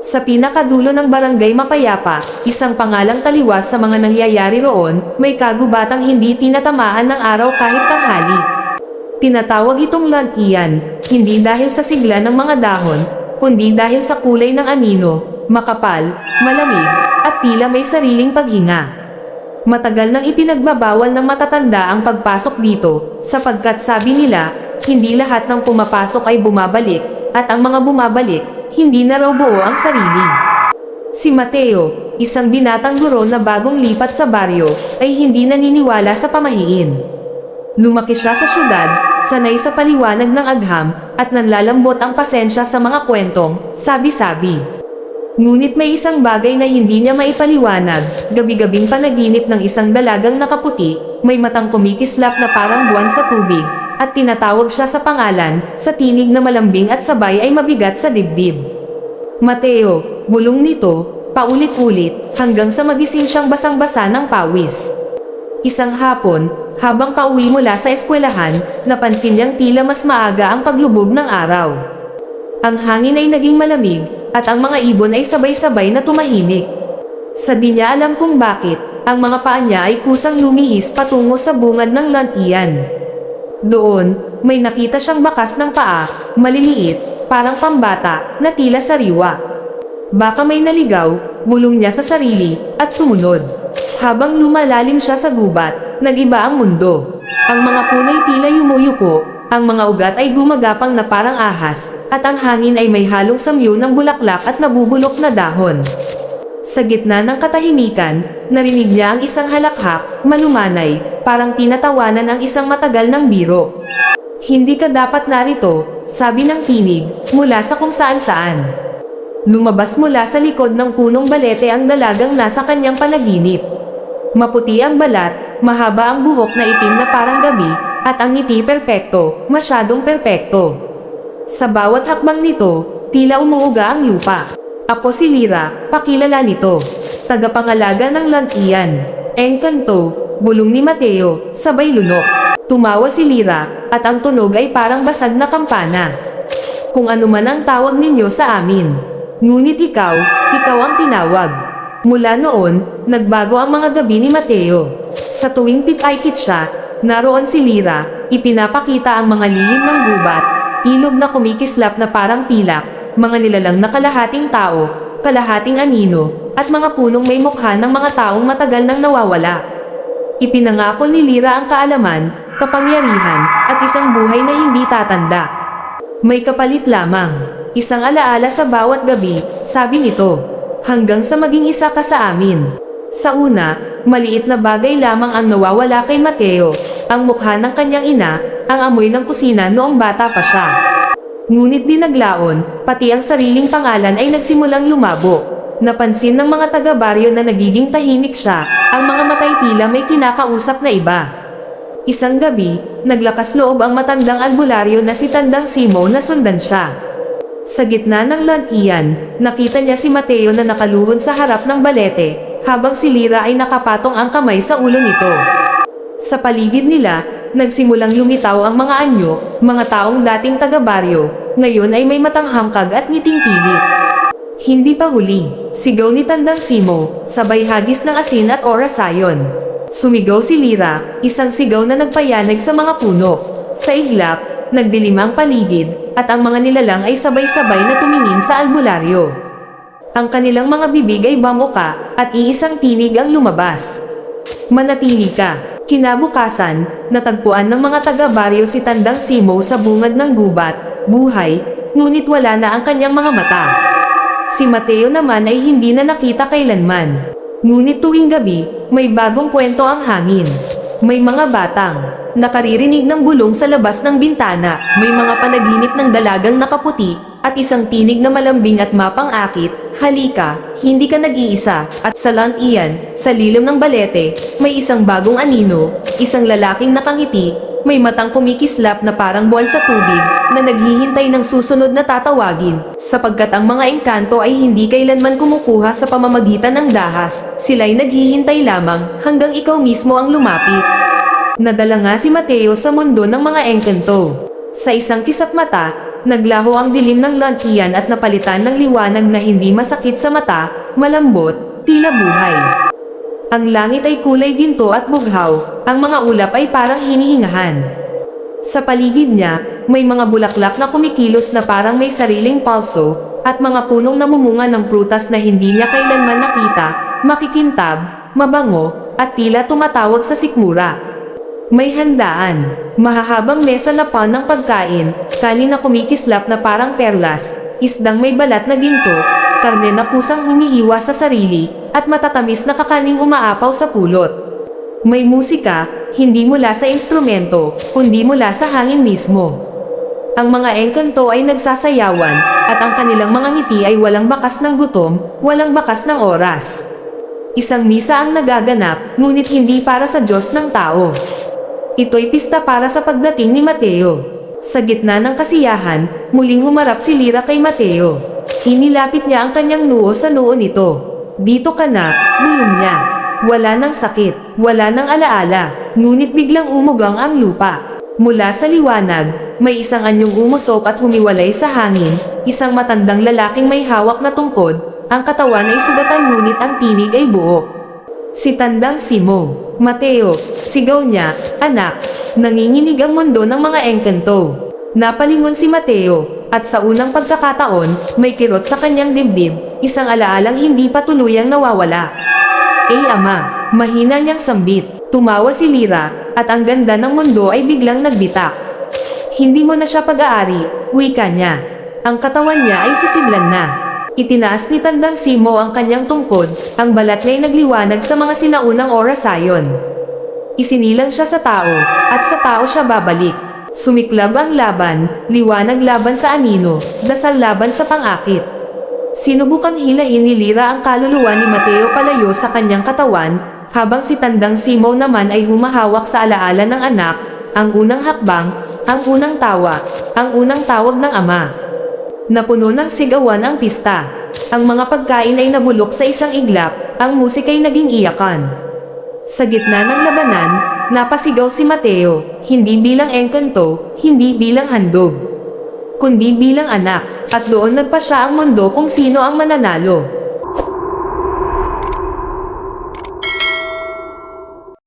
Sa pinakadulo ng barangay Mapayapa, isang pangalang taliwas sa mga nangyayari roon, may kagubatang hindi tinatamaan ng araw kahit tanghali. Tinatawag itong lantian, hindi dahil sa sigla ng mga dahon, kundi dahil sa kulay ng anino, makapal, malamig, at tila may sariling paghinga. Matagal nang ipinagbabawal ng matatanda ang pagpasok dito, sapagkat sabi nila, hindi lahat ng pumapasok ay bumabalik, at ang mga bumabalik, hindi na raw buo ang sarili. Si Mateo, isang binatang guro na bagong lipat sa baryo, ay hindi naniniwala sa pamahiin. Lumaki siya sa syudad, sanay sa paliwanag ng agham, at nanlalambot ang pasensya sa mga kwentong, sabi-sabi. Ngunit may isang bagay na hindi niya maipaliwanag, gabi-gabing panaginip ng isang dalagang nakaputi, may matang kumikislap na parang buwan sa tubig, at tinatawag siya sa pangalan, sa tinig na malambing at sabay ay mabigat sa dibdib. Mateo, bulong nito, paulit-ulit, hanggang sa magising siyang basang-basa ng pawis. Isang hapon, habang pauwi mula sa eskwelahan, napansin niyang tila mas maaga ang paglubog ng araw. Ang hangin ay naging malamig, at ang mga ibon ay sabay-sabay na tumahimik. Sa di niya alam kung bakit, ang mga paa niya ay kusang lumihis patungo sa bungad ng lantian. Doon, may nakita siyang bakas ng paa, maliliit, parang pambata, na tila sariwa. Baka may naligaw, bulong niya sa sarili, at sumunod. Habang lumalalim siya sa gubat, nag-iba ang mundo. Ang mga punay tila yumuyuko, ang mga ugat ay gumagapang na parang ahas, at ang hangin ay may halong samyo ng bulaklak at nabubulok na dahon. Sa gitna ng katahimikan, narinig niya ang isang halakhak, malumanay, parang tinatawanan ang isang matagal ng biro. Hindi ka dapat narito, sabi ng tinig, mula sa kung saan-saan. Lumabas mula sa likod ng punong balete ang dalagang nasa kanyang panaginip. Maputi ang balat, mahaba ang buhok na itim na parang gabi, at ang ngiti perpekto, masyadong perpekto. Sa bawat hakbang nito, tila umuuga ang lupa. Ako si Lyra, pakilala nito. Tagapangalaga ng lantian. Engkanto, bulong ni Mateo, sabay lunok. Tumawa si Lyra, at ang tunog ay parang basag na kampana. Kung ano man ang tawag ninyo sa amin. Ngunit ikaw ang tinawag. Mula noon, nagbago ang mga gabi ni Mateo. Sa tuwing pipaykit siya, naroon si Lyra, ipinapakita ang mga lihim ng gubat, ilog na kumikislap na parang pilak, mga nilalang na kalahating tao, kalahating anino, at mga punong may mukha ng mga taong matagal nang nawawala. Ipinangako ni Lyra ang kaalaman, kapangyarihan, at isang buhay na hindi tatanda. May kapalit lamang, isang alaala sa bawat gabi, sabi nito, hanggang sa maging isa ka sa amin. Sa una, maliit na bagay lamang ang nawawala kay Mateo, ang mukha ng kanyang ina, ang amoy ng kusina noong bata pa siya. Ngunit dinaglaon, pati ang sariling pangalan ay nagsimulang lumabo. Napansin ng mga taga-baryo na nagiging tahimik siya, ang mga matay tila may kinakausap na iba. Isang gabi, naglakas loob ang matandang albularyo na si Tandang Simo na sundan siya. Sa gitna ng lantian, nakita niya si Mateo na nakaluhod sa harap ng balete, habang si Lyra ay nakapatong ang kamay sa ulo nito. Sa paligid nila, nagsimulang lumitaw ang mga anyo, mga taong dating taga-baryo, ngayon ay may matang hangkag at ngiting pilit. Hindi pa huli, sigaw ni Tandang Simo, sabay hagis ng asin at orasayon. Sumigaw si Lyra, isang sigaw na nagpayanag sa mga puno. Sa iglap, nagdilim ang paligid, at ang mga nilalang ay sabay-sabay na tumingin sa albularyo. Ang kanilang mga bibig ay bamuka, at iisang tinig ang lumabas. Manatili ka. Kinabukasan, natagpuan ng mga taga-baryo si Tandang Simo sa bungad ng gubat, buhay, ngunit wala na ang kanyang mga mata. Si Mateo naman ay hindi na nakita kailanman. Ngunit tuwing gabi, may bagong kwento ang hangin. May mga batang nakaririnig ng bulong sa labas ng bintana, may mga panaginip ng dalagang nakaputi, at isang tinig na malambing at mapang-akit, halika, hindi ka nag-iisa, at sa lantian, sa lilim ng balete, may isang bagong anino, isang lalaking nakangiti, may matang kumikislap na parang buwan sa tubig, na naghihintay ng susunod na tatawagin, sapagkat ang mga engkanto ay hindi kailanman kumukuha sa pamamagitan ng dahas, sila'y naghihintay lamang, hanggang ikaw mismo ang lumapit. Nadala nga si Mateo sa mundo ng mga engkanto. Sa isang kisap mata, Naglaho ang dilim ng lantian at napalitan ng liwanag na hindi masakit sa mata, malambot, tila buhay. Ang langit ay kulay ginto at bughaw, ang mga ulap ay parang hinihingahan. Sa paligid niya, may mga bulaklak na kumikilos na parang may sariling palso, at mga punong namumunga ng prutas na hindi niya kailanman nakita, makikintab, mabango, at tila tumatawag sa sikmura. May handaan, mahahabang mesa na pan ng pagkain, kanin na kumikislap na parang perlas, isdang may balat na ginto, karne na pusang humihiwa sa sarili, at matatamis na kakaning umaapaw sa pulot. May musika, hindi mula sa instrumento, kundi mula sa hangin mismo. Ang mga engkanto ay nagsasayawan, at ang kanilang mga ngiti ay walang bakas ng gutom, walang bakas ng oras. Isang misa ang nagaganap, ngunit hindi para sa Diyos ng tao. Ito'y pista para sa pagdating ni Mateo. Sa gitna ng kasiyahan, muling humarap si Lyra kay Mateo. Inilapit niya ang kanyang noo sa noo nito. "Dito ka na," bulong niya. Wala nang sakit, wala nang alaala, ngunit biglang umugang ang lupa. Mula sa liwanag, may isang anyong umusok at humiwalay sa hangin, isang matandang lalaking may hawak na tungkod, ang katawan ay sugatan ngunit ang tinig ay buo. Si Tandang Simo. "Mateo," sigaw niya, "anak." Nanginginig ang mundo ng mga engkanto. Napalingon si Mateo, at sa unang pagkakataon, may kirot sa kanyang dibdib, isang alaalang hindi pa tuluyang nawawala. Ama," mahina niyang sambit. Tumawa si Lyra, at ang ganda ng mundo ay biglang nagbitak. "Hindi mo na siya pag-aari," wika niya. Ang katawan niya ay sisidlan na. Itinaas ni Tandang Simo ang kanyang tungkod, ang balat niya'y nagliwanag sa mga sinaunang orasayon. Isinilang siya sa tao, at sa tao siya babalik. Sumiklab ang laban, liwanag laban sa anino, dasal laban sa pangakit. Sinubukang hilahin ni Lyra ang kaluluwa ni Mateo palayo sa kanyang katawan, habang si Tandang Simo naman ay humahawak sa alaala ng anak, ang unang hakbang, ang unang tawa, ang unang tawag ng ama. Napuno ng sigawan ang pista. Ang mga pagkain ay nabulok sa isang iglap, ang musika ay naging iyakan. Sa gitna ng labanan, napasigaw si Mateo, hindi bilang engkanto, hindi bilang handog, kundi bilang anak, at doon nagpasya ang mundo kung sino ang mananalo.